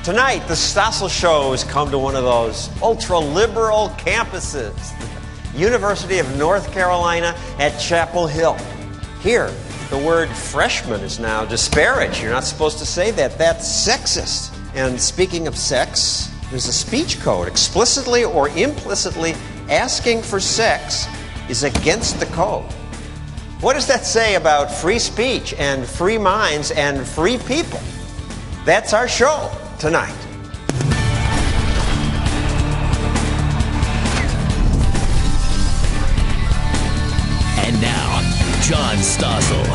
Tonight, the Stossel Show has come to one of those ultra-liberal campuses, the University of North Carolina at Chapel Hill. Here, the word freshman is now disparaged. You're not supposed to say that. That's sexist. And speaking of sex, there's a speech code. Explicitly or implicitly asking for sex is against the code. What does that say about free speech and free minds and free people? That's our show tonight. And now, John Stossel.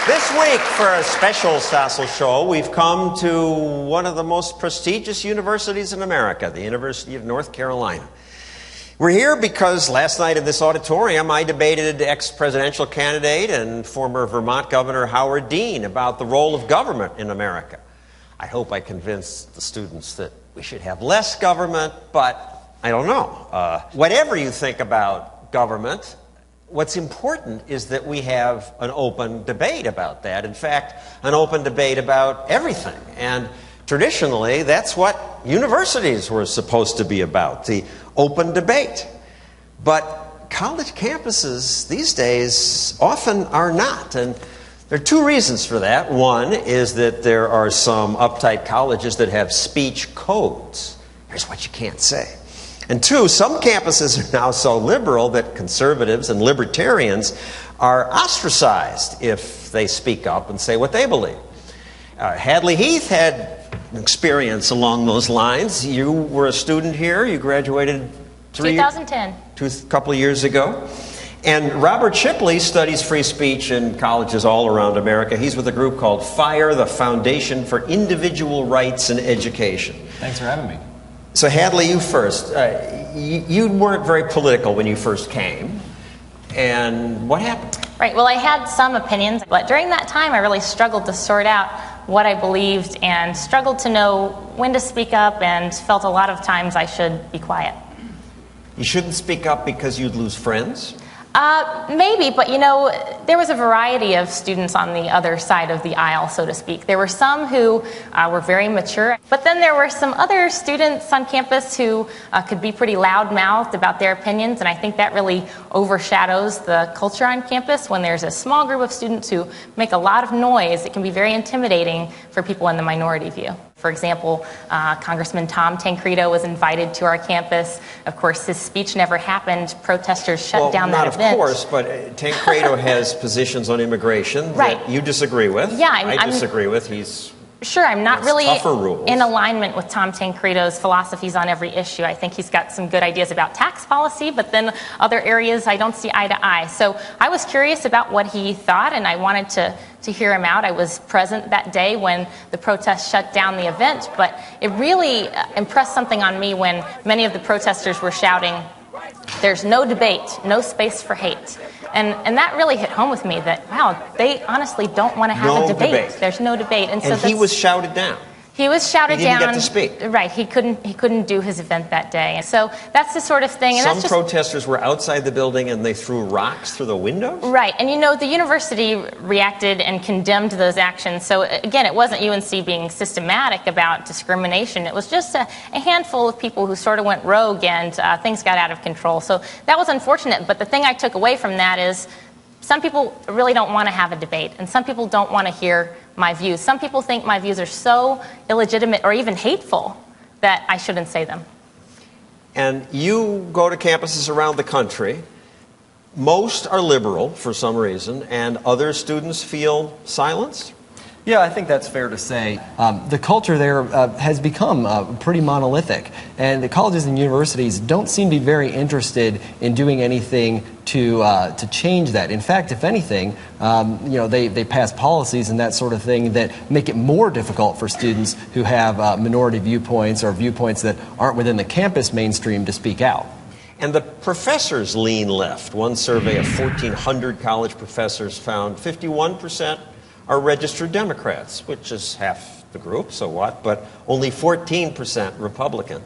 This week, for a special Stossel show, we've come to one of the most prestigious universities in America, the University of North Carolina. We're here because last night in this auditorium, I debated ex-presidential candidate and former Vermont Governor Howard Dean about the role of government in America. I hope I convinced the students that we should have less government, but I don't know. Whatever you think about government, what's important is that we have an open debate about that. In fact, an open debate about everything. And traditionally, that's what universities were supposed to be about, the open debate. But college campuses these days often are not. And there are two reasons for that. One is that there are some uptight colleges that have speech codes. Here's what you can't say. And two, some campuses are now so liberal that conservatives and libertarians are ostracized if they speak up and say what they believe. Hadley Heath had an experience along those lines. You were a student here. You graduated 2010. A couple of years ago. And Robert Shipley studies free speech in colleges all around America. He's with a group called FIRE, the Foundation for Individual Rights in Education. Thanks for having me. So Hadley, you first. You weren't very political when you first came. And what happened? Right, well, I had some opinions, but during that time I really struggled to sort out what I believed and struggled to know when to speak up and felt a lot of times I should be quiet. You shouldn't speak up because you'd lose friends? Maybe, but you know, there was a variety of students on the other side of the aisle, so to speak. There were some who were very mature, but then there were some other students on campus who could be pretty loud-mouthed about their opinions, and I think that really overshadows the culture on campus. When there's a small group of students who make a lot of noise, it can be very intimidating for people in the minority view. For example, Congressman Tom Tancredo was invited to our campus. Of course, his speech never happened. Protesters shut down that event. Of course, but Tancredo has positions on immigration that you disagree with. Yeah, I disagree with. Sure, I'm not really tougher rules. In alignment with Tom Tancredo's philosophies on every issue. I think he's got some good ideas about tax policy, but then other areas I don't see eye to eye. So I was curious about what he thought, and I wanted to hear him out. I was present that day when the protests shut down the event, but it really impressed something on me when many of the protesters were shouting, "There's no debate, no space for hate." And that really hit home with me that, wow, they honestly don't want to have a debate. There's no debate. And he was shouted down. He was shouted down. He didn't get to speak. Right. He couldn't do his event that day. So that's the sort of thing. And some protesters were outside the building and they threw rocks through the windows? Right. And you know, the university reacted and condemned those actions. So again, it wasn't UNC being systematic about discrimination. It was just a handful of people who sort of went rogue and things got out of control. So that was unfortunate. But the thing I took away from that is some people really don't want to have a debate, and some people don't want to hear my views. Some people think my views are so illegitimate or even hateful that I shouldn't say them. And you go to campuses around the country. Most are liberal for some reason, and other students feel silenced? Yeah, I think that's fair to say. The culture there has become pretty monolithic, and the colleges and universities don't seem to be very interested in doing anything to change that. In fact, if anything, they pass policies and that sort of thing that make it more difficult for students who have minority viewpoints or viewpoints that aren't within the campus mainstream to speak out. And the professors lean left. One survey of 1,400 college professors found 51% are registered Democrats, which is half the group, so what, but only 14% Republican.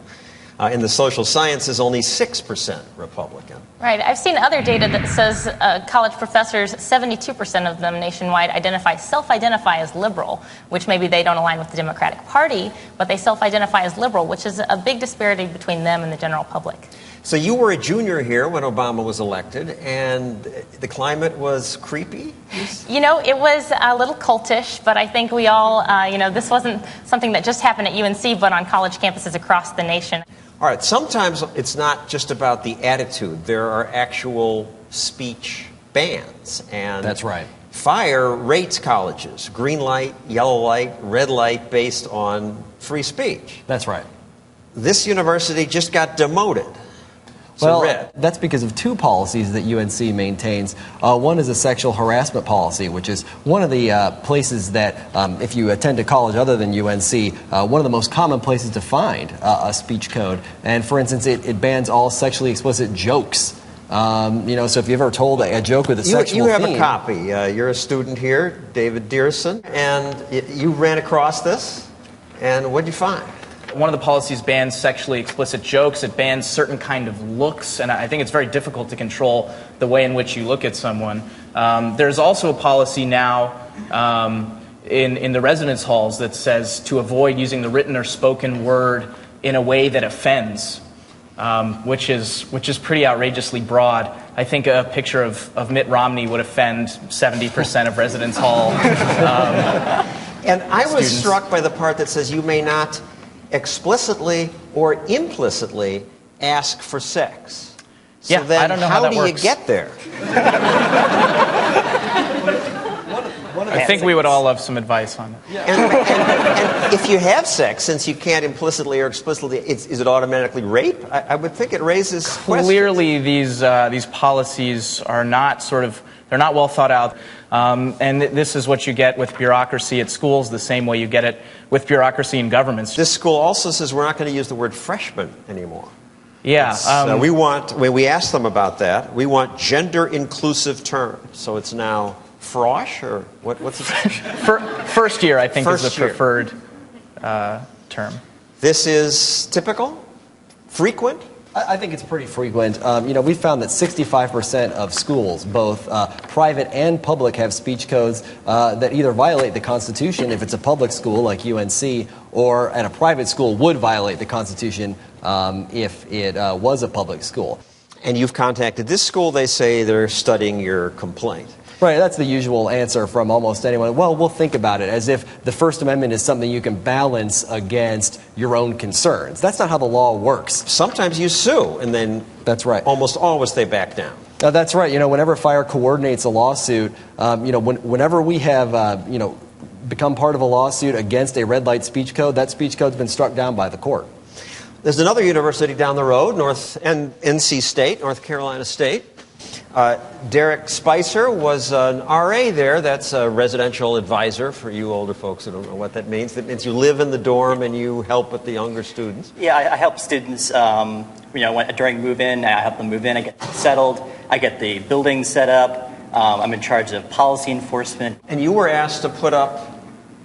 In the social sciences, only 6% Republican. Right. I've seen other data that says college professors, 72% of them nationwide self-identify as liberal, which maybe they don't align with the Democratic Party, but they self-identify as liberal, which is a big disparity between them and the general public. So you were a junior here when Obama was elected, and the climate was creepy? You know, it was a little cultish, but I think we all, this wasn't something that just happened at UNC, but on college campuses across the nation. All right, sometimes it's not just about the attitude. There are actual speech bans. And that's right. Fire rates colleges, green light, yellow light, red light, based on free speech. That's right. This university just got demoted. Well, that's because of two policies that UNC maintains. One is a sexual harassment policy, which is one of the places that, if you attend a college other than UNC, one of the most common places to find a speech code. And for instance, it bans all sexually explicit jokes. So if you've ever told a joke with a sexual theme... You have theme, a copy. You're a student here, David Dearson, and you ran across this, and what did you find? One of the policies bans sexually explicit jokes. It bans certain kind of looks, and I think it's very difficult to control the way in which you look at someone. There's also a policy now in the residence halls that says to avoid using the written or spoken word in a way that offends, which is pretty outrageously broad. I think a picture of Mitt Romney would offend 70% of residence hall And I was students. struck by the part that says you may not explicitly or implicitly ask for sex. So Yeah, then I don't know how that do works. you get there? I think we would all love some advice on it. And if you have sex, since you can't implicitly or explicitly, is it automatically rape? I would think it raises questions. Clearly, these policies are not they're not well thought out. And this is what you get with bureaucracy at schools, the same way you get it with bureaucracy in governments. This school also says we're not going to use the word freshman anymore. Yeah. When we asked them about that, we want gender-inclusive terms. So it's now frosh, or what's it? First year, I think, is the First year. preferred term. This is typical? Frequent? I think it's pretty frequent. We found that 65% of schools, both private and public, have speech codes that either violate the Constitution if it's a public school like UNC, or at a private school would violate the Constitution if it was a public school. And you've contacted this school. They say they're studying your complaint. Right, that's the usual answer from almost anyone. Well, we'll think about it, as if the First Amendment is something you can balance against your own concerns. That's not how the law works. Sometimes you sue, and then that's right. Almost always they back down. That's right. Whenever Fire coordinates a lawsuit, whenever we have, become part of a lawsuit against a red light speech code, that speech code's been struck down by the court. There's another university down the road, NC State, North Carolina State. Derek Spicer was an RA there. That's a residential advisor for you older folks who don't know what that means. That means you live in the dorm and you help with the younger students. Yeah, I help students, during move-in. I help them move in. I get them settled. I get the building set up. I'm in charge of policy enforcement. And you were asked to put up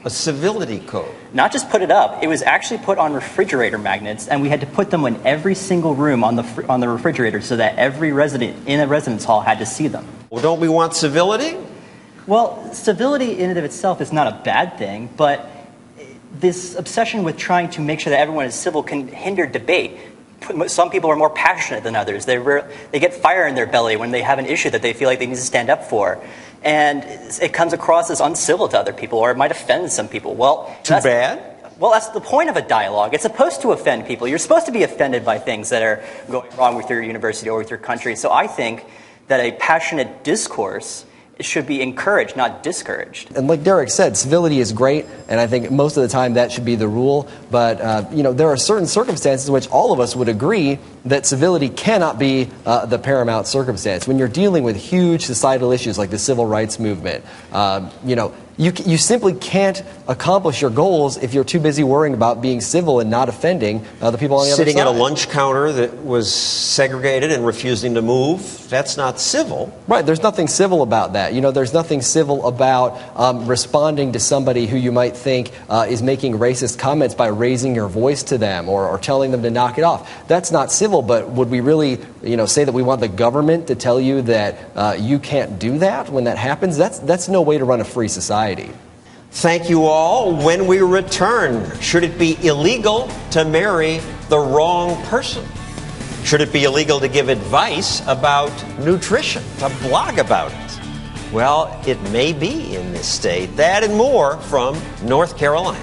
a civility code. Not just put it up, it was actually put on refrigerator magnets, and we had to put them in every single room on the refrigerator so that every resident in a residence hall had to see them. Well, don't we want civility? Well, civility in and of itself is not a bad thing, but this obsession with trying to make sure that everyone is civil can hinder debate. Some people are more passionate than others. They get fire in their belly when they have an issue that they feel like they need to stand up for. And it comes across as uncivil to other people, or it might offend some people. Well, too bad? Well, that's the point of a dialogue. It's supposed to offend people. You're supposed to be offended by things that are going wrong with your university or with your country. So I think that a passionate discourse should be encouraged, not discouraged. And like Derek said, civility is great, and I think most of the time that should be the rule. But, there are certain circumstances in which all of us would agree that civility cannot be the paramount circumstance. When you're dealing with huge societal issues like the civil rights movement, You simply can't accomplish your goals if you're too busy worrying about being civil and not offending the people on the other side. Sitting at a lunch counter that was segregated and refusing to move, that's not civil. Right, there's nothing civil about that. There's nothing civil about responding to somebody who you might think is making racist comments by raising your voice to them or telling them to knock it off. That's not civil, but would we really say that we want the government to tell you that you can't do that when that happens? That's no way to run a free society. Thank you all. When we return, should it be illegal to marry the wrong person? Should it be illegal to give advice about nutrition, to blog about it? Well, it may be in this state. That and more from North Carolina.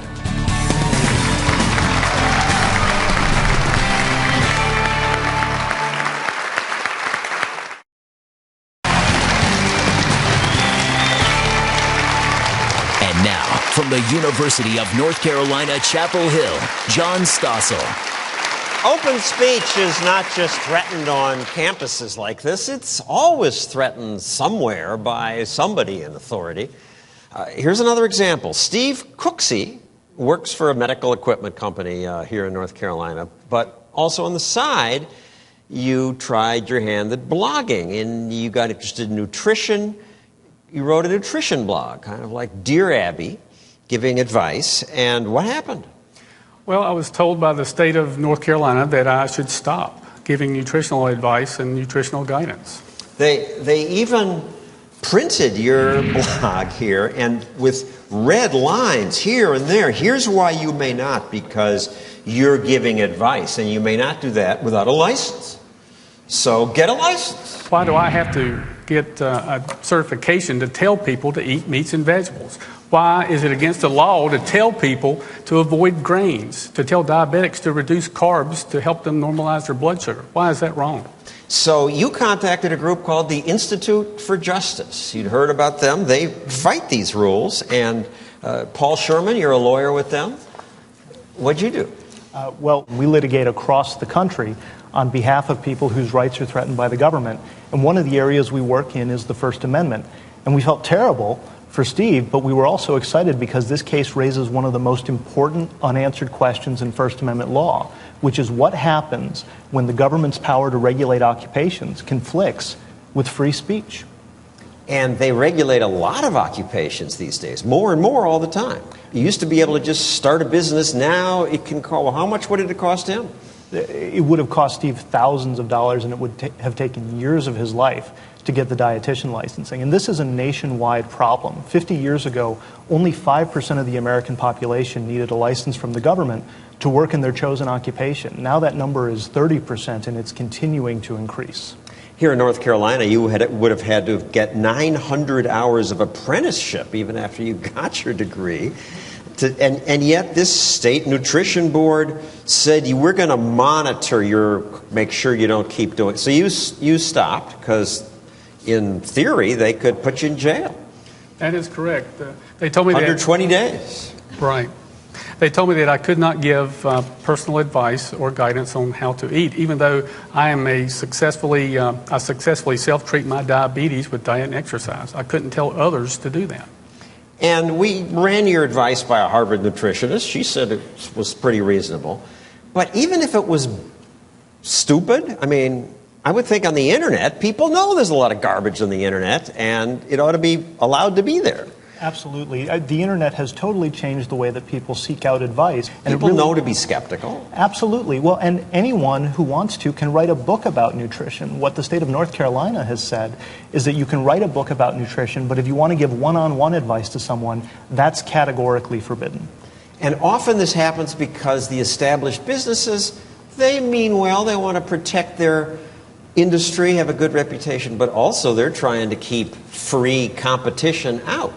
From the University of North Carolina, Chapel Hill, John Stossel. Open speech is not just threatened on campuses like this. It's always threatened somewhere by somebody in authority. Here's another example. Steve Cooksey works for a medical equipment company here in North Carolina, but also on the side, you tried your hand at blogging, and you got interested in nutrition. You wrote a nutrition blog, kind of like Dear Abby, giving advice. And what happened? Well, I was told by the state of North Carolina that I should stop giving nutritional advice and nutritional guidance. They even printed your blog here, and with red lines here and there. Here's why you may not, because you're giving advice, and you may not do that without a license. So get a license. Why do I have to get a certification to tell people to eat meats and vegetables? Why is it against the law to tell people to avoid grains, to tell diabetics to reduce carbs to help them normalize their blood sugar? Why is that wrong? So you contacted a group called the Institute for Justice. You'd heard about them. They fight these rules. And Paul Sherman, you're a lawyer with them. What'd you do? Well, we litigate across the country on behalf of people whose rights are threatened by the government. And one of the areas we work in is the First Amendment. And we felt terrible for Steve, but we were also excited because this case raises one of the most important unanswered questions in First Amendment law, which is what happens when the government's power to regulate occupations conflicts with free speech. And they regulate a lot of occupations these days, more and more all the time. You used to be able to just start a business. Now it can call. Well, how much would it have cost him? It would have cost Steve thousands of dollars, and it would have taken years of his life to get the dietitian licensing. And this is a nationwide problem. 50 years ago, only 5% of the American population needed a license from the government to work in their chosen occupation. Now that number is 30%, and it's continuing to increase. Here in North Carolina, you would have had to get 900 hours of apprenticeship even after you got your degree. And yet this state nutrition board said we're going to monitor make sure you don't keep doing it. So you stopped because in theory they could put you in jail. That is correct. They told me under that, 20 days. Right. They told me that I could not give personal advice or guidance on how to eat, even though I am I successfully self-treat my diabetes with diet and exercise. I couldn't tell others to do that. And we ran your advice by a Harvard nutritionist. She said it was pretty reasonable. But even if it was stupid, I would think on the internet, people know there's a lot of garbage on the internet, and it ought to be allowed to be there. Absolutely. The internet has totally changed the way that people seek out advice. And people know to be skeptical. Absolutely. Well, and anyone who wants to can write a book about nutrition. What the state of North Carolina has said is that you can write a book about nutrition, but if you want to give one-on-one advice to someone, that's categorically forbidden. And often this happens because the established businesses, they mean well, they want to protect their industry, have a good reputation, but also they're trying to keep free competition out.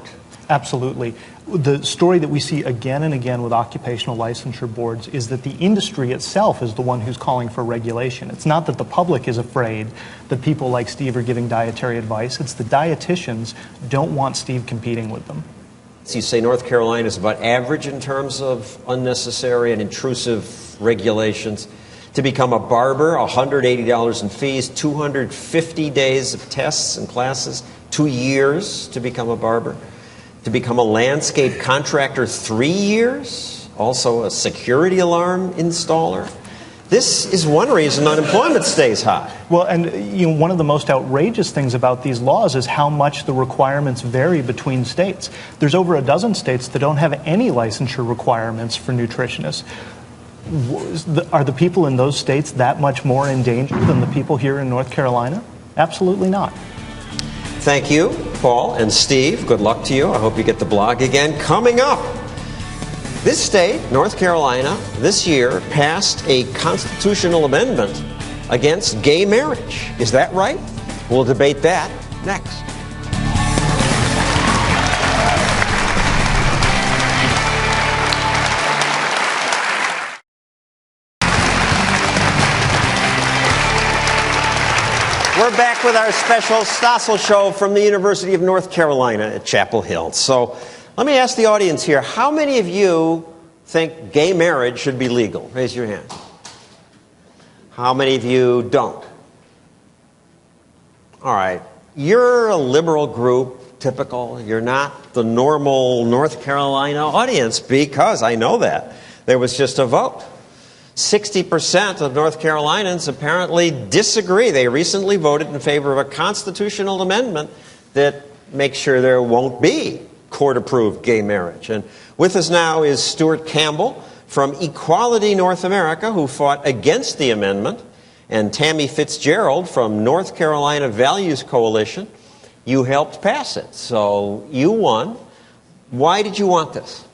Absolutely. The story that we see again and again with occupational licensure boards is that the industry itself is the one who's calling for regulation. It's not that the public is afraid that people like Steve are giving dietary advice. It's the dietitians don't want Steve competing with them. So you say North Carolina is about average in terms of unnecessary and intrusive regulations. To become a barber, $180 in fees, 250 days of tests and classes, 2 years to become a barber. To become a landscape contractor, 3 years. Also a security alarm installer. This is one reason unemployment stays high. Well, and one of the most outrageous things about these laws is how much the requirements vary between states. There's over a dozen states that don't have any licensure requirements for nutritionists. Are the people in those states that much more in danger than the people here in North Carolina? Absolutely not. Thank you, Paul and Steve. Good luck to you. I hope you get the blog again. Coming up, this state, North Carolina, this year passed a constitutional amendment against gay marriage. Is that right? We'll debate that next. We're back with our special Stossel show from the University of North Carolina at Chapel Hill. So let me ask the audience here, how many of you think gay marriage should be legal? Raise your hand. How many of you don't? All right. You're a liberal group, typical. You're not the normal North Carolina audience because I know that. There was just a vote. 60% of North Carolinians apparently disagree. They recently voted in favor of a constitutional amendment that makes sure there won't be court-approved gay marriage. And with us now is Stuart Campbell from Equality North America, who fought against the amendment, and Tammy Fitzgerald from North Carolina Values Coalition. You helped pass it, so you won. Why did you want this?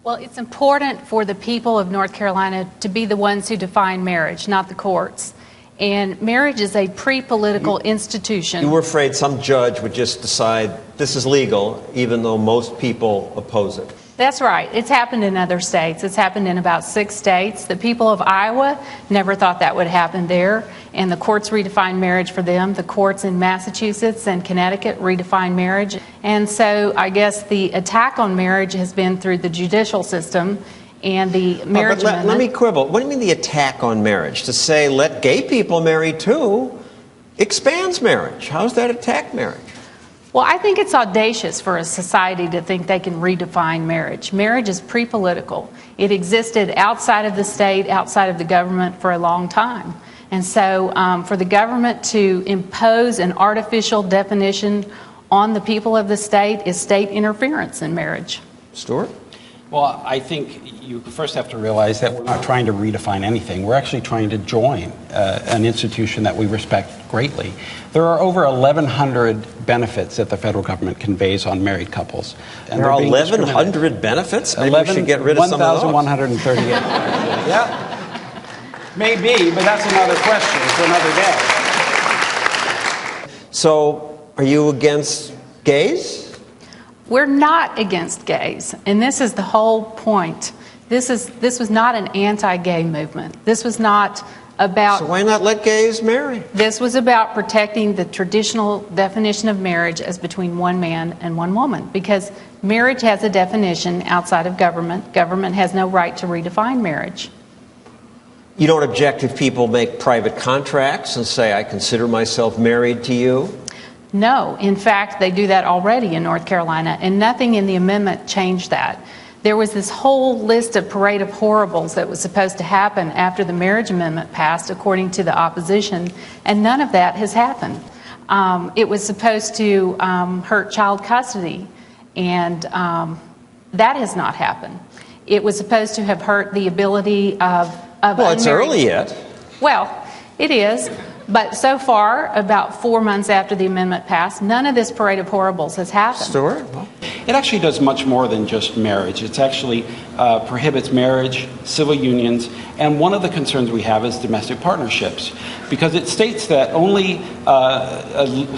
Well, it's important for the people of North Carolina to be the ones who define marriage, not the courts. And marriage is a pre-political institution. You were afraid some judge would just decide this is legal, even though most people oppose it. That's right. It's happened in other states. It's happened in about 6 states. The people of Iowa never thought that would happen there, and the courts redefined marriage for them. The courts in Massachusetts and Connecticut redefined marriage. And so I guess the attack on marriage has been through the judicial system and the marriage amendment. Let me quibble. What do you mean the attack on marriage? To say let gay people marry too expands marriage. How does that attack marriage? Well, I think it's audacious for a society to think they can redefine marriage. Marriage is pre-political. It existed outside of the state, outside of the government for a long time. And so for the government to impose an artificial definition on the people of the state is state interference in marriage. Stuart? Well, I think you first have to realize that we're not trying to redefine anything. We're actually trying to join an institution that we respect greatly. There are over 1,100 benefits that the federal government conveys on married couples. And there are 1,100 benefits? Maybe we should get rid of some of those. 1,138. Yeah. Maybe, but that's another question for another day. So, are you against gays? We're not against gays, and this is the whole point. This was not an anti-gay movement. This was not about... So why not let gays marry? This was about protecting the traditional definition of marriage as between one man and one woman, because marriage has a definition outside of government. Government has no right to redefine marriage. You don't object if people make private contracts and say, I consider myself married to you? No. In fact, they do that already in North Carolina, and nothing in the amendment changed that. There was this whole list of parade of horribles that was supposed to happen after the marriage amendment passed, according to the opposition, and none of that has happened. It was supposed to hurt child custody, and that has not happened. It was supposed to have hurt the ability of well, it's early yet. Well, it is. But so far, about 4 months after the amendment passed, none of this parade of horribles has happened. Stuart? It actually does much more than just marriage. It actually prohibits marriage, civil unions, and one of the concerns we have is domestic partnerships, because it states that only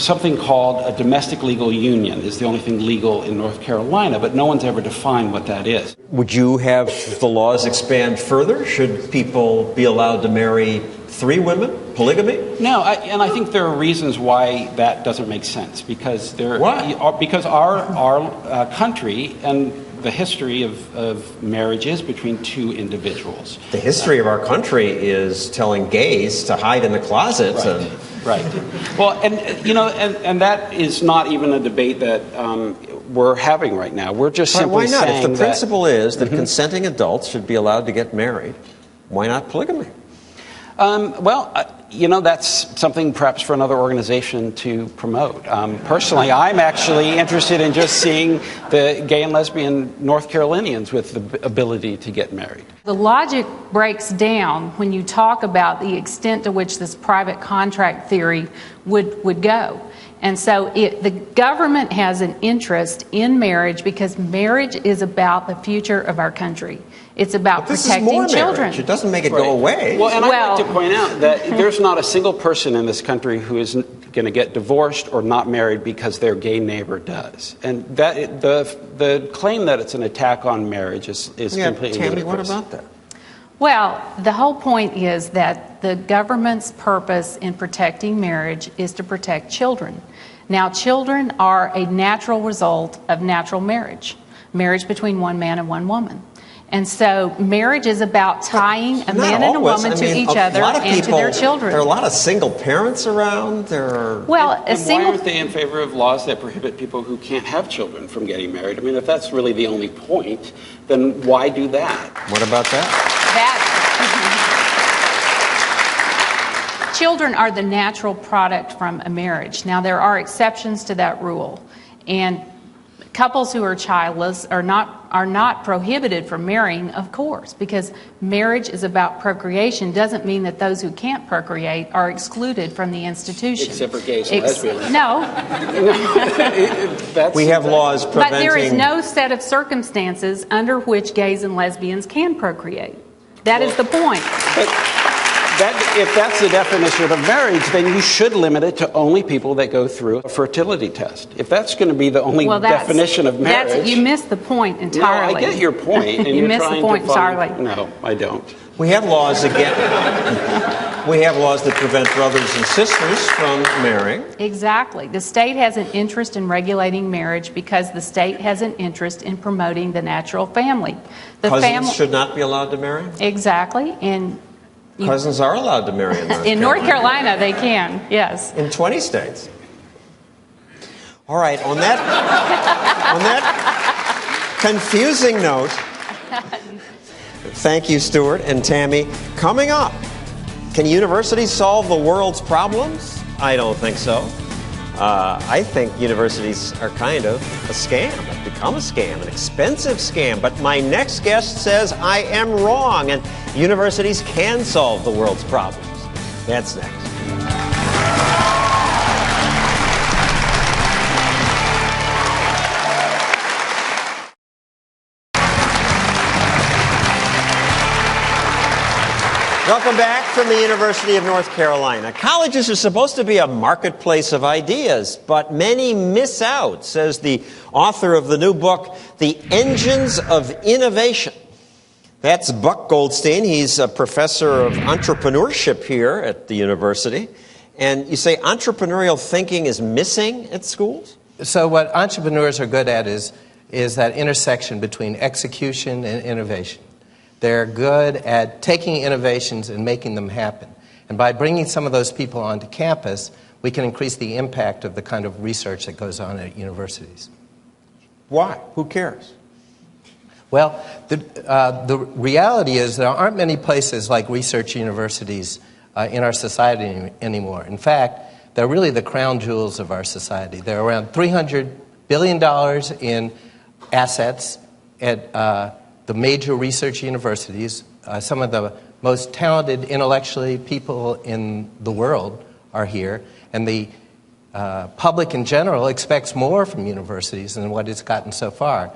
something called a domestic legal union is the only thing legal in North Carolina, but no one's ever defined what that is. Would you have the laws expand further? Should people be allowed to marry 3 women? Polygamy? No, and I think there are reasons why that doesn't make sense, because because our country and the history of marriage is between 2 individuals. The history of our country is telling gays to hide in the closets. Right. Well, and that is not even a debate that we're having right now. We're just But simply why not? saying If the that, principle is that consenting adults should be allowed to get married, why not polygamy? That's something perhaps for another organization to promote. Personally, I'm actually interested in just seeing the gay and lesbian North Carolinians with the ability to get married. The logic breaks down when you talk about the extent to which this private contract theory would go. And so the government has an interest in marriage because marriage is about the future of our country. It's about protecting children. It doesn't make it go away. Well, and I'd like to point out that there's not a single person in this country who is going to get divorced or not married because their gay neighbor does. And that the claim that it's an attack on marriage is completely Tammy, ludicrous. what about that? Well, the whole point is that the government's purpose in protecting marriage is to protect children. Now, children are a natural result of natural marriage between one man and one woman. And so marriage is about tying a man and a woman to each other and to their children. There are a lot of single parents around. Why aren't they in favor of laws that prohibit people who can't have children from getting married? I mean, if that's really the only point, then why do that? What about that? Children are the natural product from a marriage. Now, there are exceptions to that rule. And couples who are childless are not prohibited from marrying, of course, because marriage is about procreation. Doesn't mean that those who can't procreate are excluded from the institution. Except for gays and lesbians. No. We have laws preventing... But there is no set of circumstances under which gays and lesbians can procreate. That is the point. If that's the definition of marriage, then you should limit it to only people that go through a fertility test. If that's going to be the only definition of marriage... You missed the point entirely. No, I get your point. And you missed the point entirely. No, I don't. We have laws We have laws that prevent brothers and sisters from marrying. Exactly. The state has an interest in regulating marriage because the state has an interest in promoting the natural family. Cousins should not be allowed to marry? Exactly. And cousins are allowed to marry in North Carolina. In North Carolina, they can, yes. In 20 states. All right, on that confusing note, thank you, Stuart and Tammy. Coming up, can universities solve the world's problems? I don't think so. I think universities are kind of a scam, have become a scam, an expensive scam. But my next guest says I am wrong, and universities can solve the world's problems. That's next. Welcome back from the University of North Carolina. Colleges are supposed to be a marketplace of ideas, but many miss out, says the author of the new book, The Engines of Innovation. That's Buck Goldstein. He's a professor of entrepreneurship here at the university. And you say entrepreneurial thinking is missing at schools? So what entrepreneurs are good at is that intersection between execution and innovation. They're good at taking innovations and making them happen. And by bringing some of those people onto campus, we can increase the impact of the kind of research that goes on at universities. Why? Who cares? Well, the reality is there aren't many places like research universities in our society anymore. In fact, they're really the crown jewels of our society. They're around $300 billion in assets at the major research universities. Some of the most talented intellectually people in the world are here, and the public in general expects more from universities than what it's gotten so far.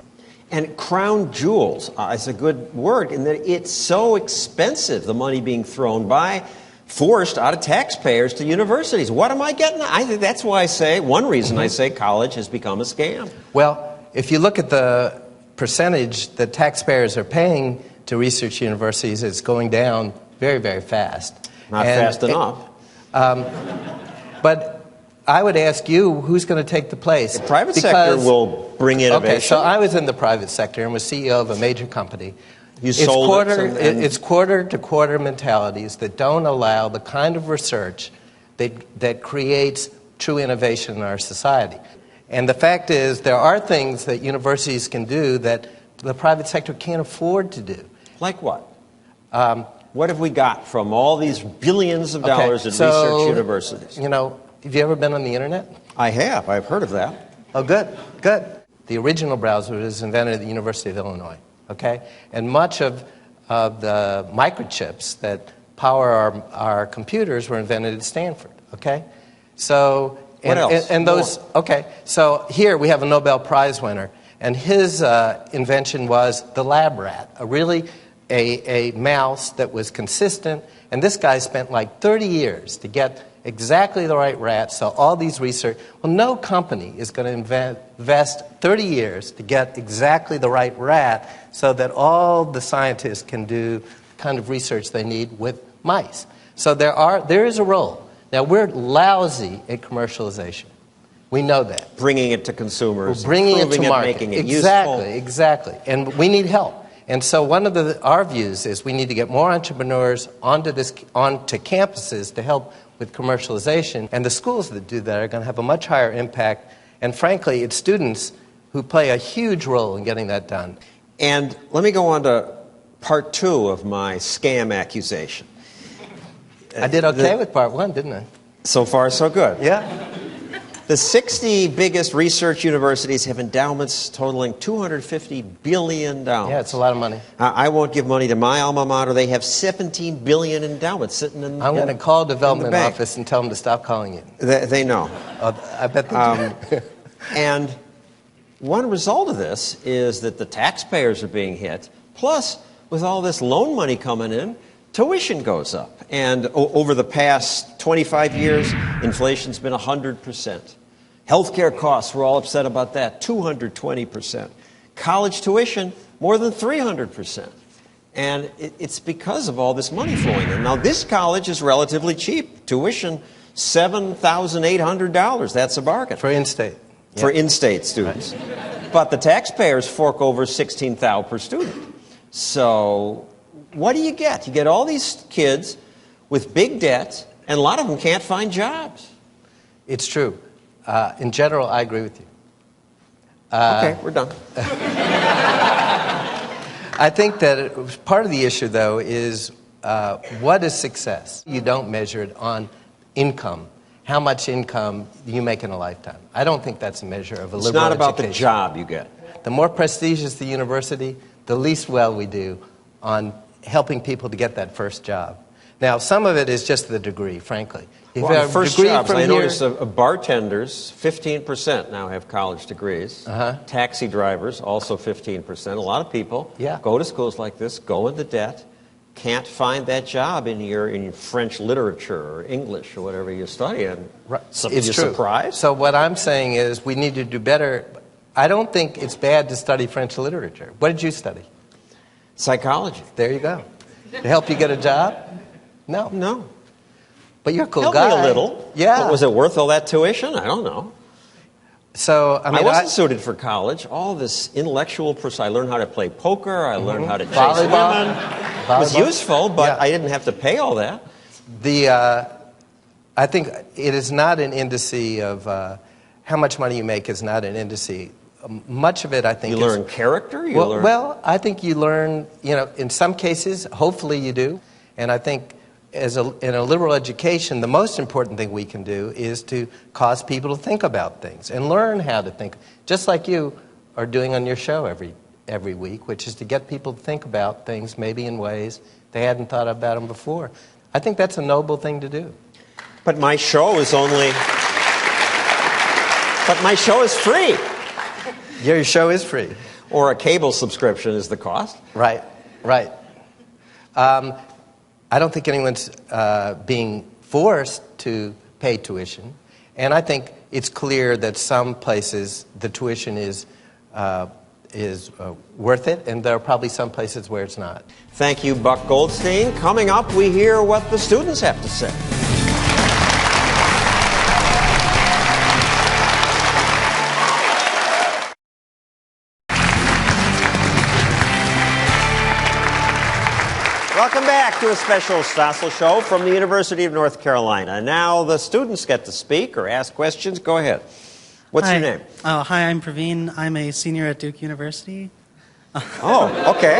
And crown jewels is a good word in that it's so expensive, the money being thrown by, forced out of taxpayers to universities. What am I getting? I think that's why I say, one reason I say college has become a scam. Well, if you look at the percentage that taxpayers are paying to research universities, it's going down very, very fast. Not fast enough. But I would ask you, who's going to take the place? The private sector will bring innovation. Okay, so I was in the private sector and was CEO of a major company. You sold it. It's quarter-to-quarter mentalities that don't allow the kind of research that creates true innovation in our society. And the fact is, there are things that universities can do that the private sector can't afford to do. Like what? What have we got from all these billions of dollars in research universities? You know, have you ever been on the internet? I have. I've heard of that. Oh, good, good. The original browser was invented at the University of Illinois, okay? And much of the microchips that power our computers were invented at Stanford, okay? So, what else? And those, okay, so here we have a Nobel Prize winner, and his invention was the lab rat, a mouse that was consistent, and this guy spent like 30 years to get exactly the right rat, so all these research, well, no company is going to invest 30 years to get exactly the right rat so that all the scientists can do the kind of research they need with mice. So there is a role. Now, we're lousy at commercialization. We know that. Bringing it to consumers, we're bringing it to market. Making it exactly, useful. Exactly. And we need help. And so one of our views is we need to get more entrepreneurs onto campuses to help with commercialization. And the schools that do that are going to have a much higher impact. And frankly, it's students who play a huge role in getting that done. And let me go on to part 2 of my scam accusation. I did okay with part 1, didn't I? So far, so good. Yeah. The 60 biggest research universities have endowments totaling $250 billion. Yeah, it's a lot of money. I won't give money to my alma mater. They have $17 billion endowments sitting in I'm going to call development office and tell them to stop calling you. They know. I bet they do. And one result of this is that the taxpayers are being hit. Plus, with all this loan money coming in, tuition goes up. And over the past 25 years, inflation's been 100%. Healthcare costs, we're all upset about that, 220%. College tuition, more than 300%. And it's because of all this money flowing in. Now, this college is relatively cheap. Tuition, $7,800. That's a bargain. For in-state. For in-state students. Right. But the taxpayers fork over $16,000 per student. So what do you get? You get all these kids with big debt, and a lot of them can't find jobs. It's true. In general, I agree with you. Okay, we're done. I think that part of the issue, though, is what is success? You don't measure it on income. How much income you make in a lifetime. I don't think that's a measure of a liberal education. It's not about the job you get. The more prestigious the university, the least well we do on helping people to get that first job. Now, some of it is just the degree, frankly. If well, the first jobs, I notice bartenders, 15% now have college degrees. Taxi drivers, also 15%. A lot of people go to schools like this, go into debt, can't find that job in French literature or English or whatever you study. And it's true. Surprised? So what I'm saying is we need to do better. I don't think it's bad to study French literature. What did you study? Psychology. There you go. To help you get a job? No. No. But you're a cool Help guy. me a little. Yeah. But was it worth all that tuition? I don't know. So, I wasn't suited for college. All this intellectual I learned how to play poker. I learned how to chase women. It was useful, but I didn't have to pay all that. I think it is not an indice of how much money you make is not an indice. Much of it, I think, you learn character. Well, I think you learn. In some cases, hopefully you do, and I think. In a liberal education, the most important thing we can do is to cause people to think about things and learn how to think, just like you are doing on your show every week, which is to get people to think about things maybe in ways they hadn't thought about them before. I think that's a noble thing to do. But my show is free. Your show is free. Or a cable subscription is the cost. Right. I don't think anyone's being forced to pay tuition. And I think it's clear that some places the tuition is worth it, and there are probably some places where it's not. Thank you, Buck Goldstein. Coming up, we hear what the students have to say. Welcome back to a special Stossel show from the University of North Carolina. Now the students get to speak or ask questions. Go ahead. What's Hi. your name? Hi, I'm Praveen. I'm a senior at Duke University. Oh, okay.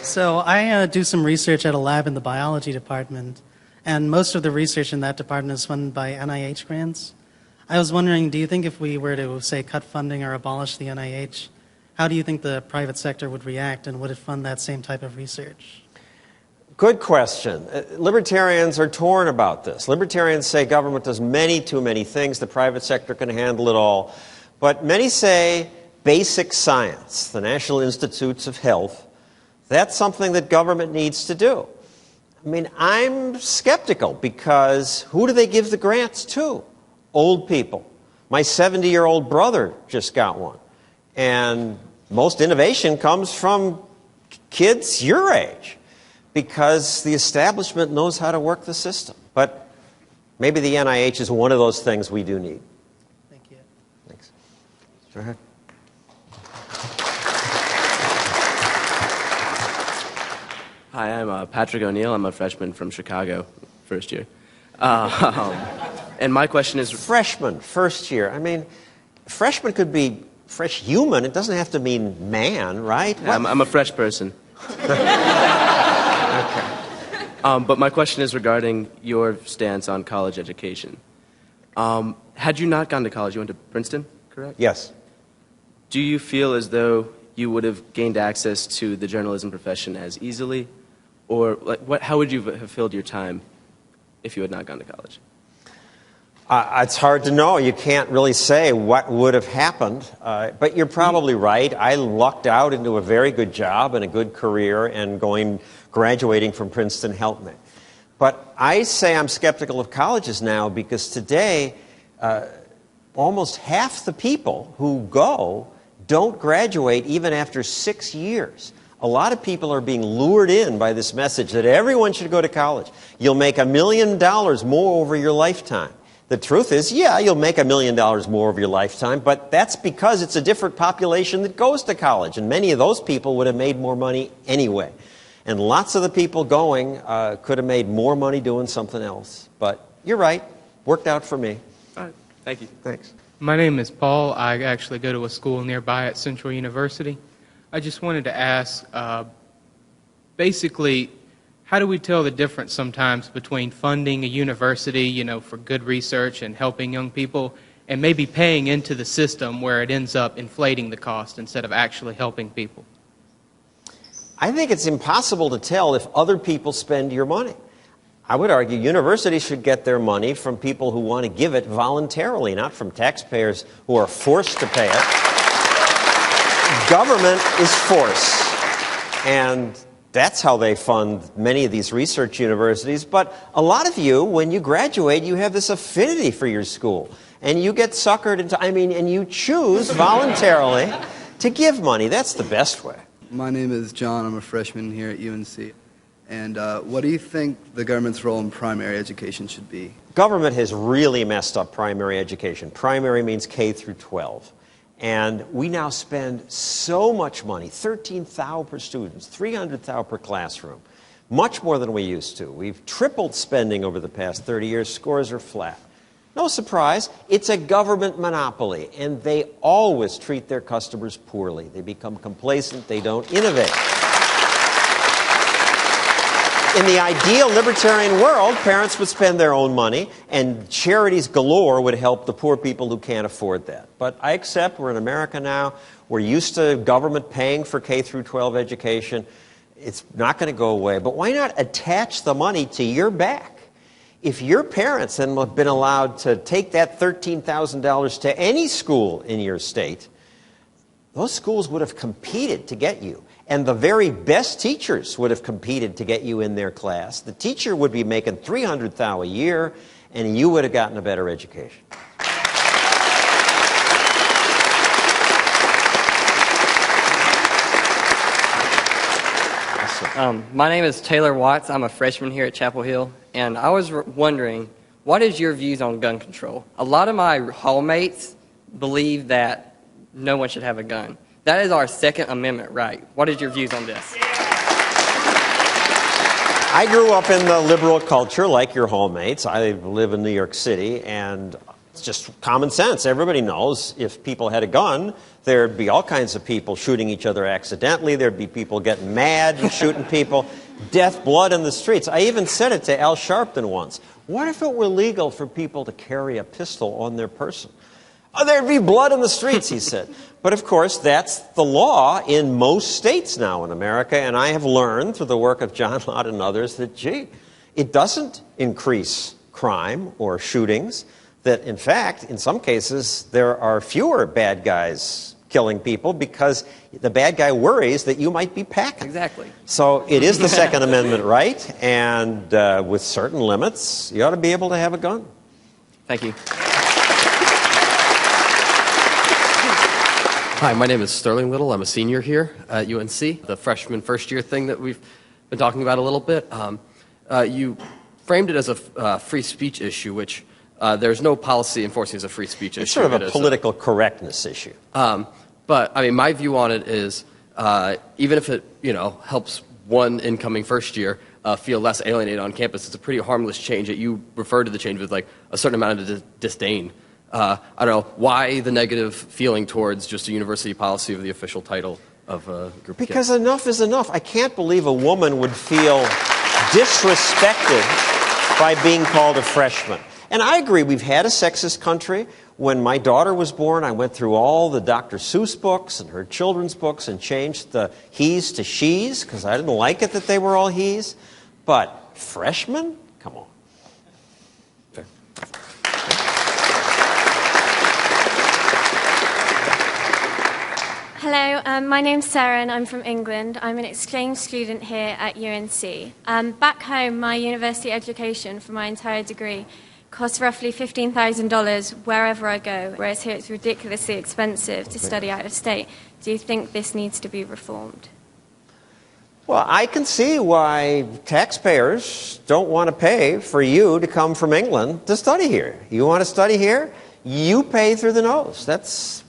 So I do some research at a lab in the biology department, and most of the research in that department is funded by NIH grants. I was wondering, do you think if we were to, say, cut funding or abolish the NIH, how do you think the private sector would react, and would it fund that same type of research? Good question. Libertarians are torn about this. Libertarians say government does too many things. The private sector can handle it all. But many say basic science, the National Institutes of Health, that's something that government needs to do. I mean, I'm skeptical because who do they give the grants to? Old people. My 70-year-old brother just got one. And most innovation comes from kids your age, because the establishment knows how to work the system. But maybe the NIH is one of those things we do need. Thank you. Thanks. Go ahead. Hi, I'm Patrick O'Neill. I'm a freshman from Chicago, first year. And my question is... Freshman, first year. I mean, freshman could be fresh human. It doesn't have to mean man, right? I'm a fresh person. But my question is regarding your stance on college education. Had you not gone to college, you went to Princeton, correct? Yes. Do you feel as though you would have gained access to the journalism profession as easily? Or how would you have filled your time if you had not gone to college? It's hard to know. You can't really say what would have happened. But you're probably right. I lucked out into a very good job and a good career, and graduating from Princeton helped me. But I say I'm skeptical of colleges now because today almost half the people who go don't graduate even after 6 years. A lot of people are being lured in by this message that everyone should go to college. You'll make $1 million more over your lifetime. The truth is, yeah, you'll make $1 million more over your lifetime, but that's because it's a different population that goes to college, and many of those people would have made more money anyway. And lots of the people going could have made more money doing something else. But you're right. Worked out for me. All right. Thank you. Thanks. My name is Paul. I actually go to a school nearby at Central University. I just wanted to ask, basically, how do we tell the difference sometimes between funding a university, for good research and helping young people, and maybe paying into the system where it ends up inflating the cost instead of actually helping people? I think it's impossible to tell if other people spend your money. I would argue universities should get their money from people who want to give it voluntarily, not from taxpayers who are forced to pay it. Government is force, and that's how they fund many of these research universities. But a lot of you, when you graduate, you have this affinity for your school, and you get suckered into, and you choose voluntarily to give money. That's the best way. My name is John. I'm a freshman here at UNC. And what do you think the government's role in primary education should be? Government has really messed up primary education. Primary means K through 12. And we now spend so much money, $13,000 per student, $300,000 per classroom, much more than we used to. We've tripled spending over the past 30 years. Scores are flat. No surprise, it's a government monopoly, and they always treat their customers poorly. They become complacent. They don't innovate. In the ideal libertarian world, parents would spend their own money, and charities galore would help the poor people who can't afford that. But I accept we're in America now. We're used to government paying for K through 12 education. It's not going to go away. But why not attach the money to your back? If your parents then have been allowed to take that $13,000 to any school in your state, those schools would have competed to get you. And the very best teachers would have competed to get you in their class. The teacher would be making $300,000 a year, and you would have gotten a better education. My name is Taylor Watts. I'm a freshman here at Chapel Hill, and I was wondering, what is your views on gun control? A lot of my hallmates believe that no one should have a gun. That is our Second Amendment right. What is your views on this? I grew up in the liberal culture like your hallmates. I live in New York City, and it's just common sense. Everybody knows if people had a gun, there'd be all kinds of people shooting each other accidentally. There'd be people getting mad and shooting people. Death, blood in the streets. I even said it to Al Sharpton once. What if it were legal for people to carry a pistol on their person? Oh, there'd be blood in the streets, he said. But of course, that's the law in most states now in America, and I have learned through the work of John Lott and others that, gee, it doesn't increase crime or shootings, that in fact, in some cases, there are fewer bad guys killing people because the bad guy worries that you might be packing. Exactly. So it is the Second Amendment right, and with certain limits, you ought to be able to have a gun. Thank you. Hi, my name is Sterling Little. I'm a senior here at UNC, the freshman first-year thing that we've been talking about a little bit. You framed it as a free speech issue, which there's no policy enforcing as a free speech issue. It's sort of a political correctness issue. But, I mean, my view on it is even if it, helps one incoming first year feel less alienated on campus, it's a pretty harmless change that you refer to the change with, like, a certain amount of disdain. I don't know, why the negative feeling towards just a university policy of the official title of a group of Because kids? enough is enough. I can't believe a woman would feel disrespected by being called a freshman. And I agree, we've had a sexist country. When my daughter was born, I went through all the Dr. Seuss books and her children's books and changed the he's to she's because I didn't like it that they were all he's. But freshmen? Come on. Fair. Hello, my name's Sarah and I'm from England. I'm an exchange student here at UNC. Back home, my university education for my entire degree costs roughly $15,000 wherever I go, whereas here it's ridiculously expensive to study out of state. Do you think this needs to be reformed? Well, I can see why taxpayers don't want to pay for you to come from England to study here. You want to study here? You pay through the nose. It's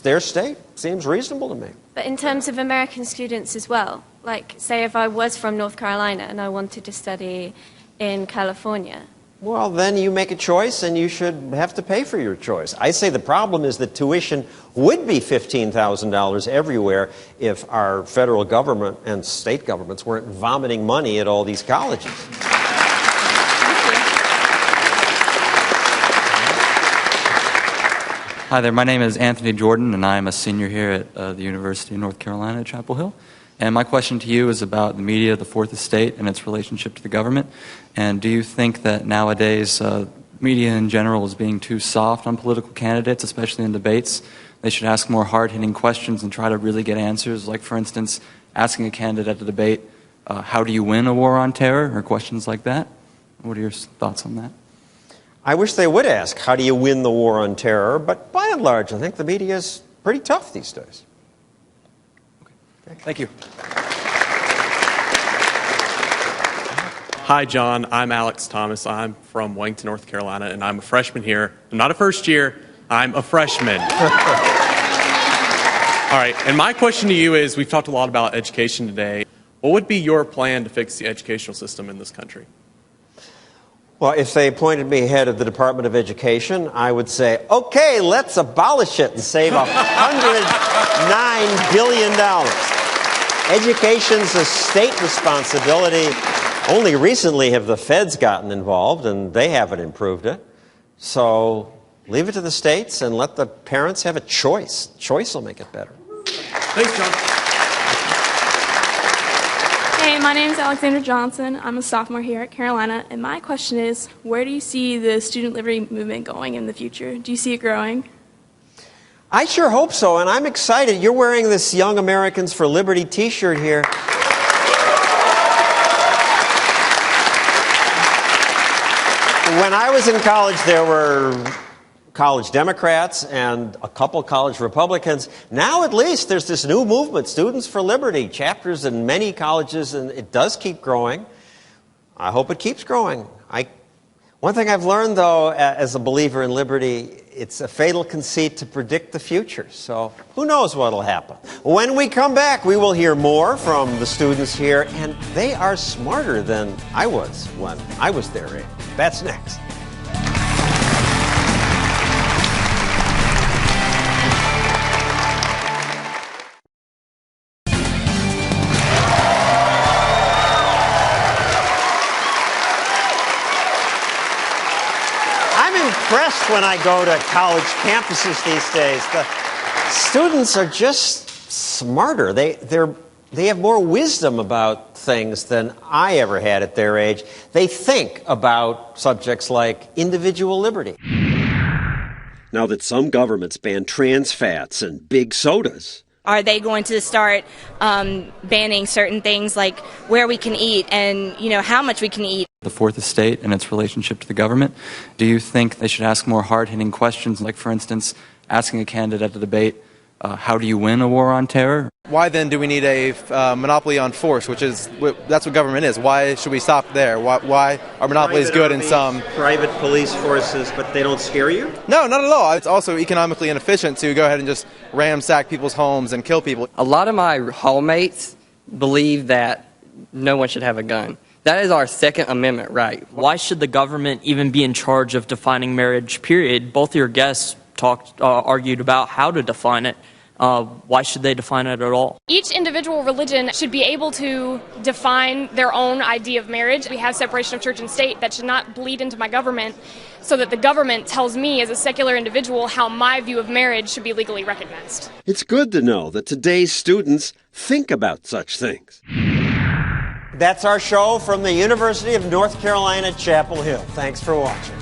their state. Seems reasonable to me. But in terms of American students as well, like, say if I was from North Carolina and I wanted to study in California. Well, then you make a choice and you should have to pay for your choice. I say the problem is that tuition would be $15,000 everywhere if our federal government and state governments weren't vomiting money at all these colleges. Hi there, my name is Anthony Jordan, and I'm a senior here at the University of North Carolina at Chapel Hill. And my question to you is about the media, the Fourth Estate, and its relationship to the government. And do you think that nowadays media in general is being too soft on political candidates, especially in debates? They should ask more hard-hitting questions and try to really get answers, like, for instance, asking a candidate at a debate, how do you win a war on terror, or questions like that? What are your thoughts on that? I wish they would ask, how do you win the war on terror? But by and large, I think the media is pretty tough these days. Okay. Thank you. Hi, John. I'm Alex Thomas. I'm from Wellington, North Carolina, and I'm a freshman here. I'm not a first year. I'm a freshman. All right, and my question to you is, we've talked a lot about education today. What would be your plan to fix the educational system in this country? Well, if they appointed me head of the Department of Education, I would say, okay, let's abolish it and save $109 billion. Education's a state responsibility. Only recently have the feds gotten involved, and they haven't improved it. So leave it to the states and let the parents have a choice. Choice will make it better. Thanks, John. Hey, my name is Alexander Johnson. I'm a sophomore here at Carolina, and my question is, where do you see the student liberty movement going in the future? Do you see it growing? I sure hope so, and I'm excited. You're wearing this Young Americans for Liberty t-shirt here. When I was in college, there were college Democrats and a couple college Republicans. Now, at least, there's this new movement, Students for Liberty, chapters in many colleges, and it does keep growing. I hope it keeps growing. One thing I've learned, though, as a believer in liberty, it's a fatal conceit to predict the future. So who knows what will happen? When we come back, we will hear more from the students here, and they are smarter than I was when I was their age. That's next. Impressed when I go to college campuses these days. The students are just smarter. They have more wisdom about things than I ever had at their age. They think about subjects like individual liberty. Now that some governments ban trans fats and big sodas, are they going to start banning certain things like where we can eat and, how much we can eat? The fourth estate and its relationship to the government. Do you think they should ask more hard-hitting questions, like, for instance, asking a candidate at the debate, how do you win a war on terror? Why then do we need a monopoly on force, that's what government is? Why should we stop there? Why are monopolies good in some... Private police forces, but they don't scare you? No, not at all. It's also economically inefficient to go ahead and just ransack people's homes and kill people. A lot of my hallmates believe that no one should have a gun. That is our Second Amendment right. Why should the government even be in charge of defining marriage, period? Both of your guests argued about how to define it. Why should they define it at all? Each individual religion should be able to define their own idea of marriage. We have separation of church and state. That should not bleed into my government so that the government tells me as a secular individual how my view of marriage should be legally recognized. It's good to know that today's students think about such things. That's our show from the University of North Carolina, Chapel Hill. Thanks for watching.